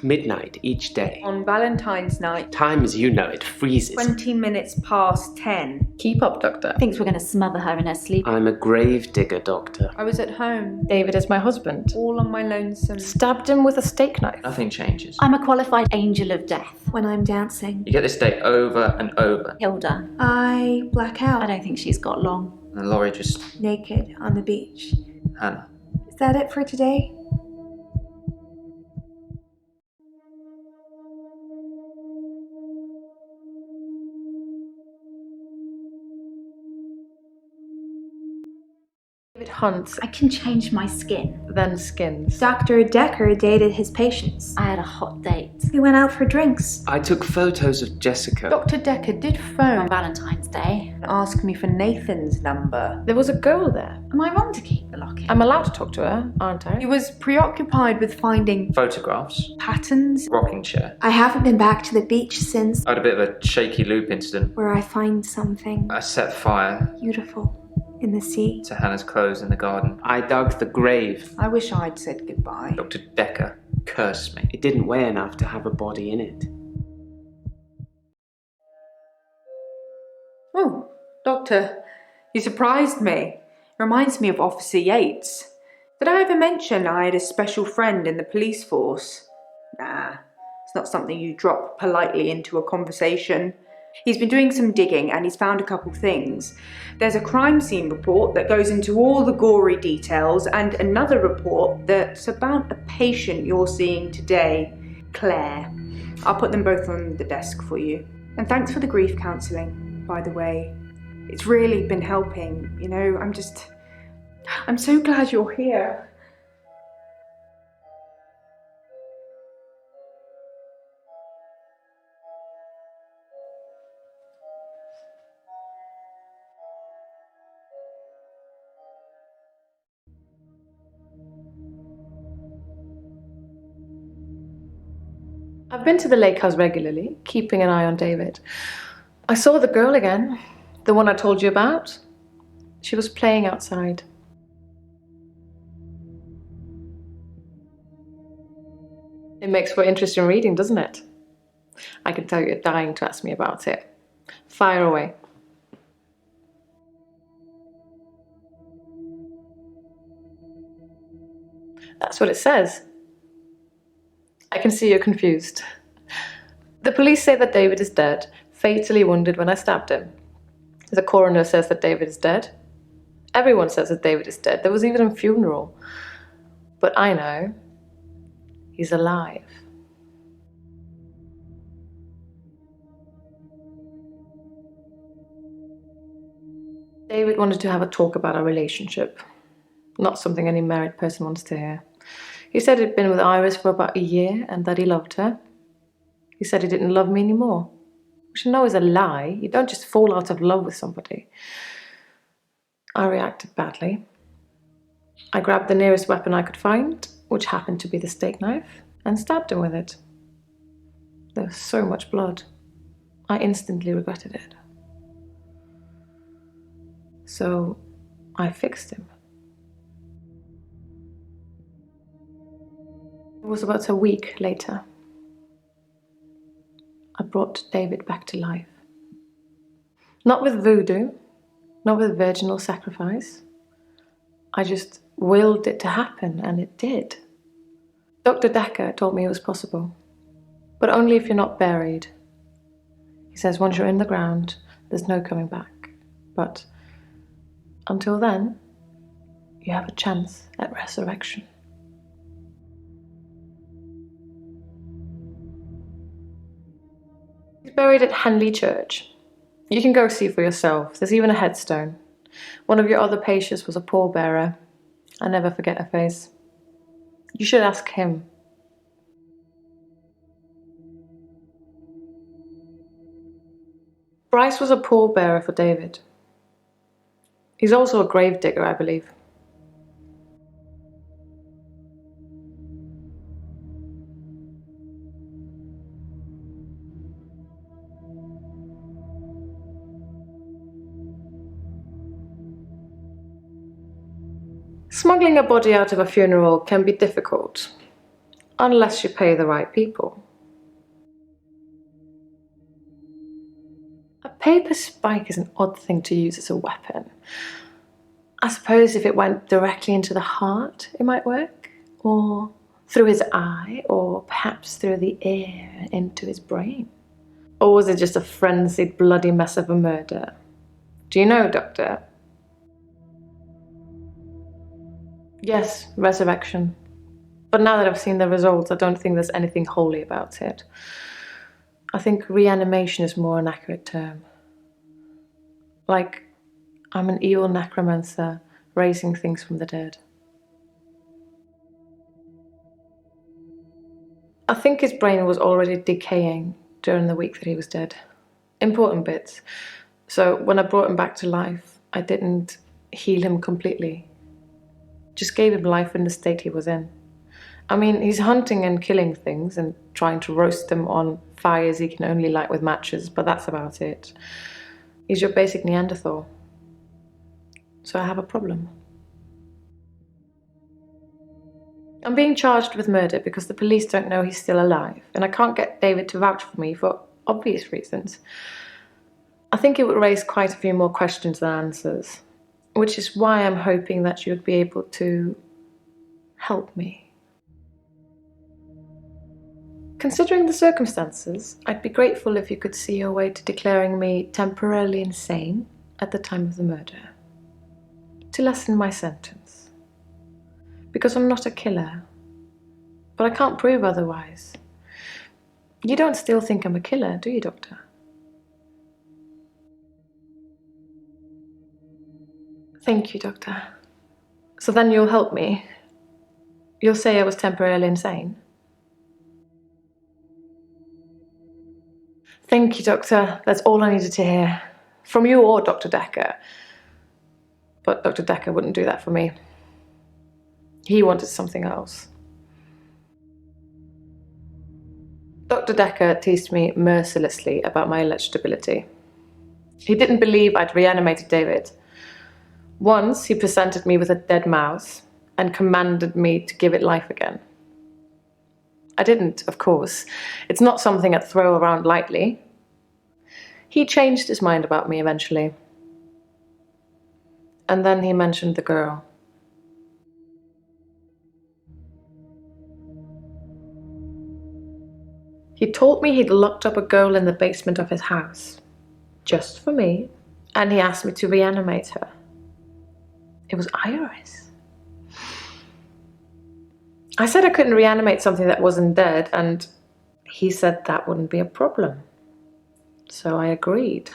midnight each day. On Valentine's night. Time as you know it freezes. 20 minutes past 10. Keep up, Doctor. Thinks we're going to smother her in her sleep. I'm a grave digger, Doctor. I was at home. David is my husband. All on my lonesome. Stabbed him with a steak knife. Nothing changes. I'm a qualified angel of death. When I'm dancing, You get this day over and over. Hilda. I black out. I don't think she's got long. And Laurie just... Naked on the beach. Hannah. Is that it for today? David hunts, I can change my skin. then skins. Doctor Dekker dated his patients. I had a hot date. We went out for drinks. I took photos of Jessica. Dr. Dekker did On phone Valentine's Day. and ask me for Nathan's number. There was a girl there. Am I wrong to keep the locket? I'm allowed to talk to her, aren't He I? was preoccupied with finding Photographs. patterns. Rocking chair. I haven't been back to the beach since, I had a bit of a shaky loop incident. where I find something I set fire beautiful in the sea. to Hannah's clothes in the garden. I dug the grave. I wish I'd said goodbye. Dr. Dekker cursed me. It didn't weigh enough to have a body in it. Oh, Doctor, you surprised me. Reminds me of Officer Yates. Did I ever mention I had a special friend in the police force? Nah, it's not something you drop politely into a conversation. He's been doing some digging and he's found a couple things. There's a crime scene report that goes into all the gory details and another report that's about a patient you're seeing today, Claire. I'll put them both on the desk for you. And thanks for the grief counselling, by the way. It's really been helping, you know, I'm so glad you're here. I've been to the lake house regularly, keeping an eye on David. I saw the girl again, the one I told you about. She was playing outside. It makes for interesting reading, doesn't it? I can tell you're dying to ask me about it. Fire away. That's what it says. I can see you're confused. The police say that David is dead, fatally wounded when I stabbed him. The coroner says that David is dead. Everyone says that David is dead. There was even a funeral. But I know he's alive. David wanted to have a talk about our relationship. Not something any married person wants to hear. He said he'd been with Iris for about a year and that he loved her. He said he didn't love me anymore, which I know is a lie. You don't just fall out of love with somebody. I reacted badly. I grabbed the nearest weapon I could find, which happened to be the steak knife, and stabbed him with it. There was so much blood. I instantly regretted it. So I fixed him. It was about a week later. I brought David back to life. Not with voodoo, not with virginal sacrifice. I just willed it to happen, and it did. Dr. Dekker told me it was possible, but only if you're not buried. He says once you're in the ground, there's no coming back. But until then, you have a chance at resurrection. He's buried at Henley Church. You can go see for yourself. There's even a headstone. One of your other patients was a pallbearer. I never forget her face. You should ask him. Bryce was a pallbearer for David. He's also a gravedigger, I believe. Smuggling a body out of a funeral can be difficult. Unless you pay the right people. A paper spike is an odd thing to use as a weapon. I suppose if it went directly into the heart, it might work. Or through his eye, or perhaps through the ear and into his brain. Or was it just a frenzied, bloody mess of a murder? Do you know, Doctor? Yes, resurrection. But now that I've seen the results, I don't think there's anything holy about it. I think reanimation is more an accurate term. Like, I'm an evil necromancer raising things from the dead. I think his brain was already decaying during the week that he was dead. Important bits. So when I brought him back to life, I didn't heal him completely. Just gave him life in the state he was in. I mean, he's hunting and killing things and trying to roast them on fires he can only light with matches, but that's about it. He's your basic Neanderthal. So I have a problem. I'm being charged with murder because the police don't know he's still alive, and I can't get David to vouch for me for obvious reasons. I think it would raise quite a few more questions than answers, which is why I'm hoping that you'd be able to help me. Considering the circumstances, I'd be grateful if you could see your way to declaring me temporarily insane at the time of the murder, to lessen my sentence. Because I'm not a killer, but I can't prove otherwise. You don't still think I'm a killer, do you, Doctor? Thank you, Doctor. So then you'll help me? You'll say I was temporarily insane? Thank you, Doctor. That's all I needed to hear. From you or Dr. Dekker. But Dr. Dekker wouldn't do that for me. He wanted something else. Dr. Dekker teased me mercilessly about my alleged ability. He didn't believe I'd reanimated David. Once he presented me with a dead mouse and commanded me to give it life again. I didn't, of course. It's not something I'd throw around lightly. He changed his mind about me eventually. And then he mentioned the girl. He told me he'd locked up a girl in the basement of his house, just for me, and he asked me to reanimate her. It was Iris. I said I couldn't reanimate something that wasn't dead, and he said that wouldn't be a problem. So I agreed.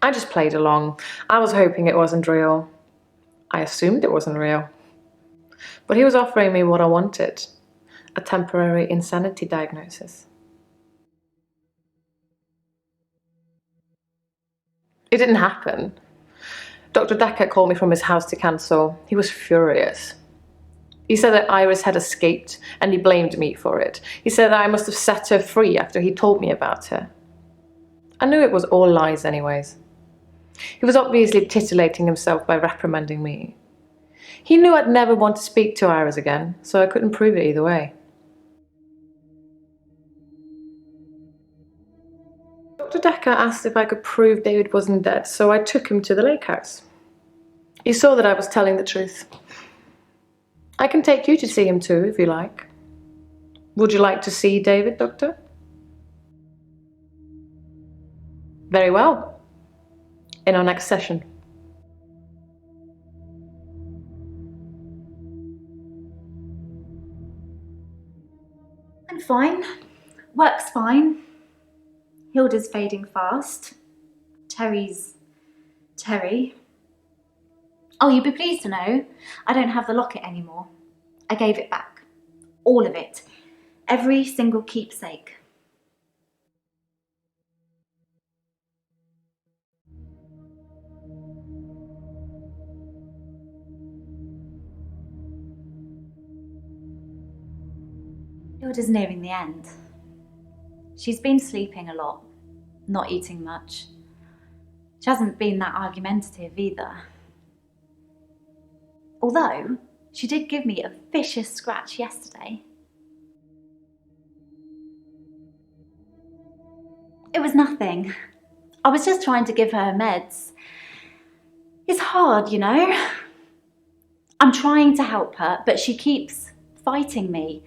I just played along. I was hoping it wasn't real. I assumed it wasn't real. But he was offering me what I wanted. A temporary insanity diagnosis. It didn't happen. Dr. Dekker called me from his house to cancel. He was furious. He said that Iris had escaped and he blamed me for it. He said that I must have set her free after he told me about her. I knew it was all lies anyways. He was obviously titillating himself by reprimanding me. He knew I'd never want to speak to Iris again, so I couldn't prove it either way. Dr. Dekker asked if I could prove David wasn't dead, so I took him to the lake house. He saw that I was telling the truth. I can take you to see him too, if you like. Would you like to see David, Doctor? Very well. In our next session. I'm fine. Work's fine. Hilda's fading fast. Terry's Terry. Oh, you'd be pleased to know I don't have the locket anymore. I gave it back. All of it. Every single keepsake. Hilda's nearing the end. She's been sleeping a lot, not eating much. She hasn't been that argumentative either. Although, she did give me a vicious scratch yesterday. It was nothing. I was just trying to give her meds. It's hard, you know. I'm trying to help her, but she keeps fighting me.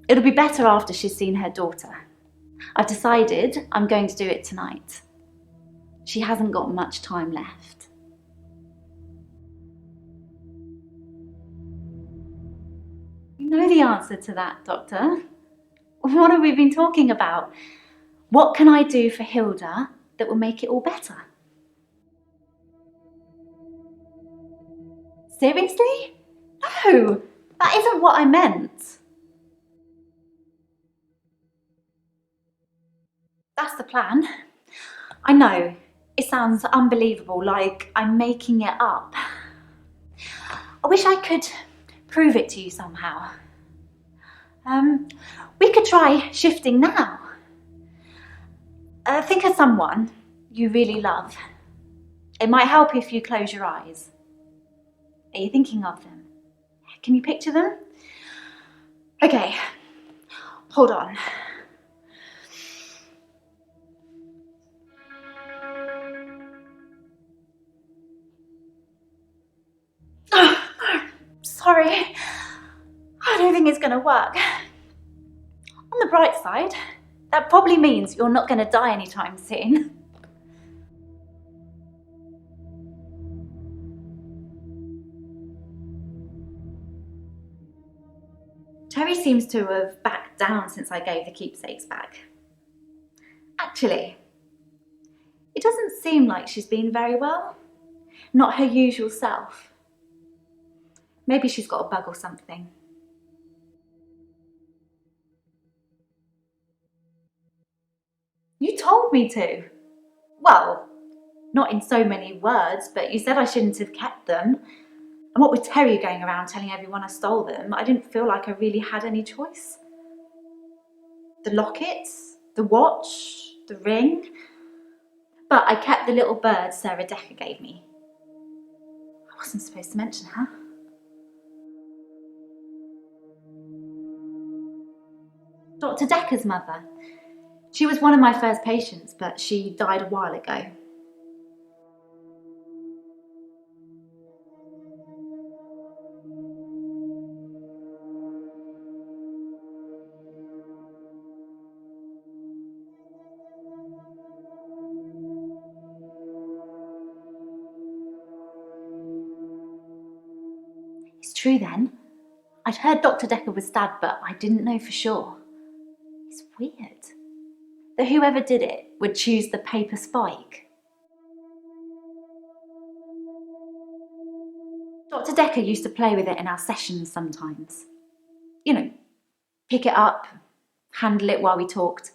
It'll be better after she's seen her daughter. I've decided I'm going to do it tonight. She hasn't got much time left. You know the answer to that, Doctor. What have we been talking about? What can I do for Hilda that will make it all better? Seriously? No, that isn't what I meant. That's the plan. I know, it sounds unbelievable, like I'm making it up. I wish I could prove it to you somehow. We could try shifting now. Think of someone you really love. It might help if you close your eyes. Are you thinking of them? Can you picture them? Okay, hold on. Sorry, I don't think it's going to work. On the bright side, that probably means you're not going to die anytime soon. Terry seems to have backed down since I gave the keepsakes back. Actually, it doesn't seem like she's been very well. Not her usual self. Maybe she's got a bug or something. You told me to. Well, not in so many words, but you said I shouldn't have kept them. And what with Terry going around telling everyone I stole them, I didn't feel like I really had any choice. The lockets, the watch, the ring. But I kept the little bird Sarah Dekker gave me. I wasn't supposed to mention her. Dr. Dekker's mother. She was one of my first patients, but she died a while ago. It's true then. I'd heard Dr. Dekker was stabbed, but I didn't know for sure. It's weird that whoever did it would choose the paper spike. Dr. Dekker used to play with it in our sessions sometimes. You know, pick it up, handle it while we talked.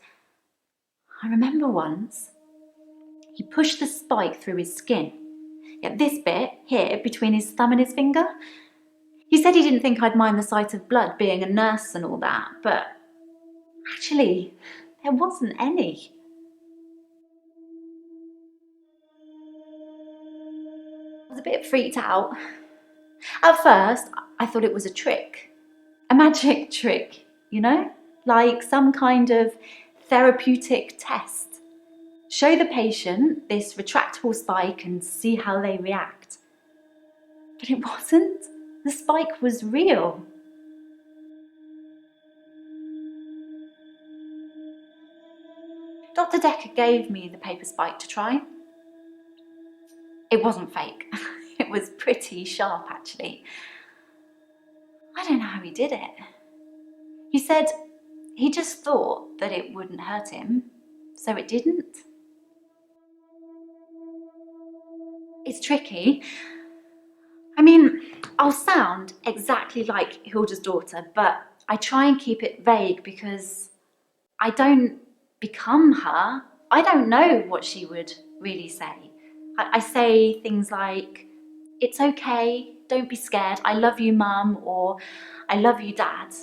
I remember once, he pushed the spike through his skin. Yeah, this bit here between his thumb and his finger. He said he didn't think I'd mind the sight of blood being a nurse and all that, but actually, there wasn't any. I was a bit freaked out. At first, I thought it was a trick. A magic trick, you know? Like some kind of therapeutic test. Show the patient this retractable spike and see how they react. But it wasn't. The spike was real. Dr. Dekker gave me the paper spike to try. It wasn't fake. It was pretty sharp, actually. I don't know how he did it. He said he just thought that it wouldn't hurt him, so it didn't. It's tricky. I mean, I'll sound exactly like Hilda's daughter, but I try and keep it vague because I don't become her. I don't know what she would really say. I say things like, "It's okay, don't be scared, I love you, Mum," or "I love you, Dad."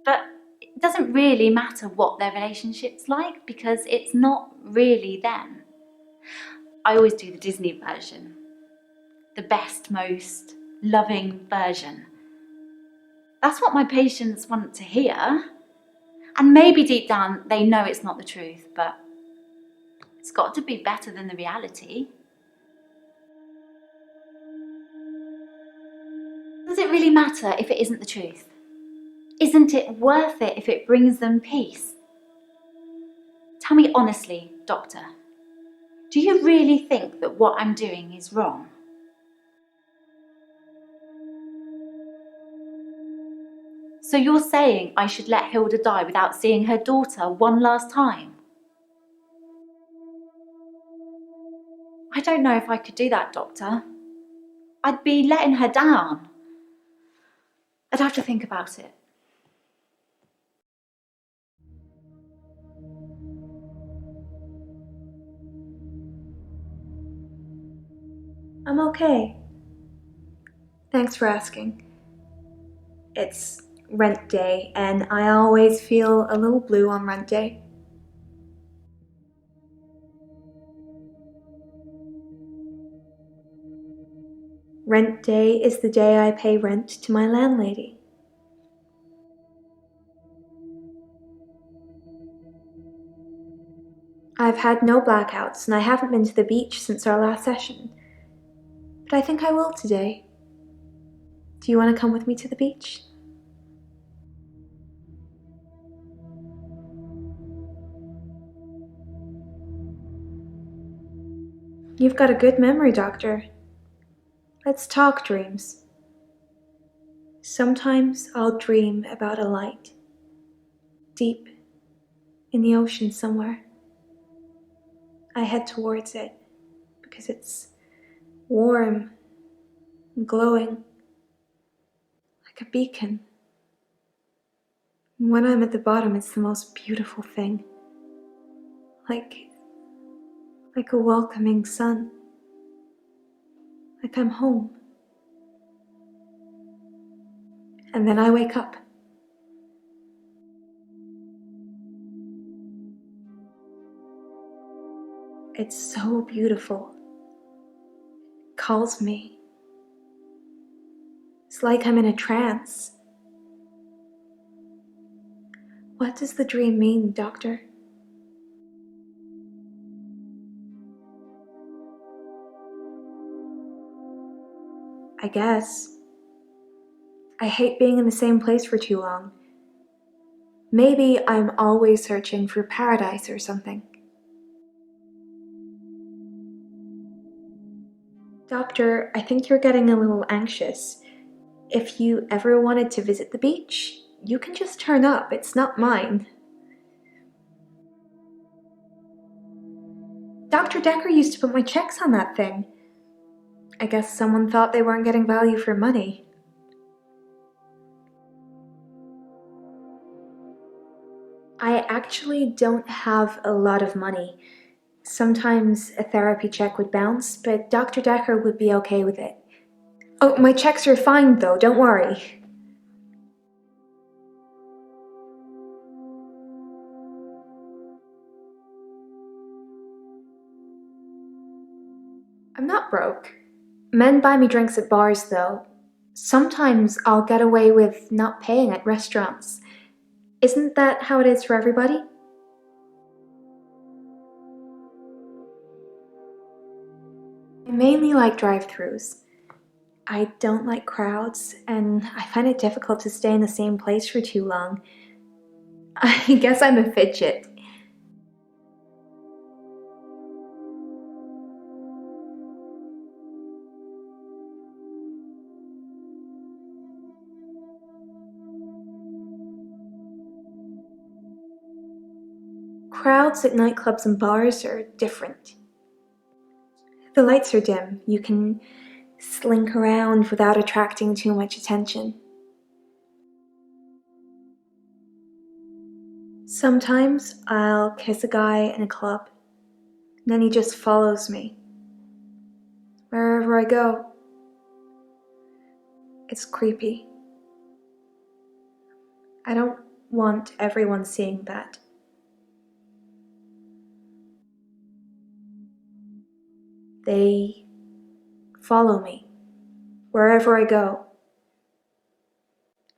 But it doesn't really matter what their relationship's like because it's not really them. I always do the Disney version. The best, most loving version. That's what my patients want to hear. And maybe deep down they know it's not the truth, but it's got to be better than the reality. Does it really matter if it isn't the truth? Isn't it worth it if it brings them peace? Tell me honestly, Doctor, do you really think that what I'm doing is wrong? So you're saying I should let Hilda die without seeing her daughter one last time? I don't know if I could do that, Doctor. I'd be letting her down. I'd have to think about it. I'm okay. Thanks for asking. It's rent day, and I always feel a little blue on rent day. Rent day is the day I pay rent to my landlady. I've had no blackouts, and I haven't been to the beach since our last session. But I think I will today. Do you want to come with me to the beach? You've got a good memory, Doctor. Let's talk dreams. Sometimes I'll dream about a light, deep in the ocean somewhere. I head towards it because it's warm and glowing, like a beacon. When I'm at the bottom, it's the most beautiful thing. Like a welcoming sun. Like I'm home. And then I wake up. It's so beautiful. It calls me. It's like I'm in a trance. What does the dream mean, Doctor? I guess. I hate being in the same place for too long. Maybe I'm always searching for paradise or something. Doctor, I think you're getting a little anxious. If you ever wanted to visit the beach, you can just turn up. It's not mine. Dr. Dekker used to put my checks on that thing. I guess someone thought they weren't getting value for money. I actually don't have a lot of money. Sometimes a therapy check would bounce, but Dr. Dekker would be okay with it. Oh, my checks are fine though, don't worry. I'm not broke. Men buy me drinks at bars though. Sometimes I'll get away with not paying at restaurants. Isn't that how it is for everybody? I mainly like drive-thrus. I don't like crowds, and I find it difficult to stay in the same place for too long. I guess I'm a fidget. Crowds at nightclubs and bars are different. The lights are dim. You can slink around without attracting too much attention. Sometimes I'll kiss a guy in a club, and then he just follows me. Wherever I go. It's creepy. I don't want everyone seeing that. They follow me, wherever I go.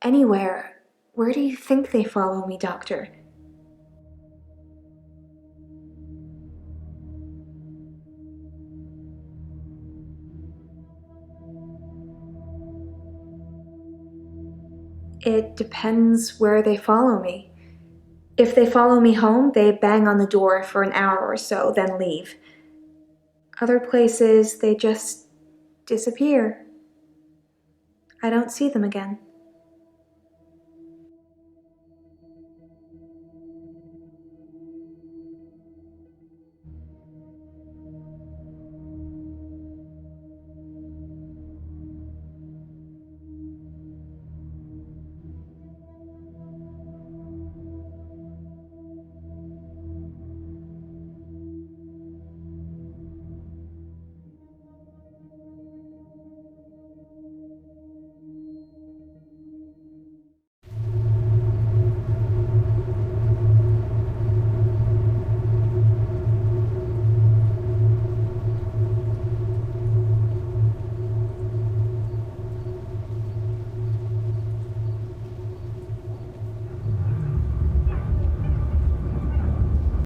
Anywhere. Where do you think they follow me, Doctor? It depends where they follow me. If they follow me home, they bang on the door for an hour or so, then leave. Other places, they just disappear. I don't see them again.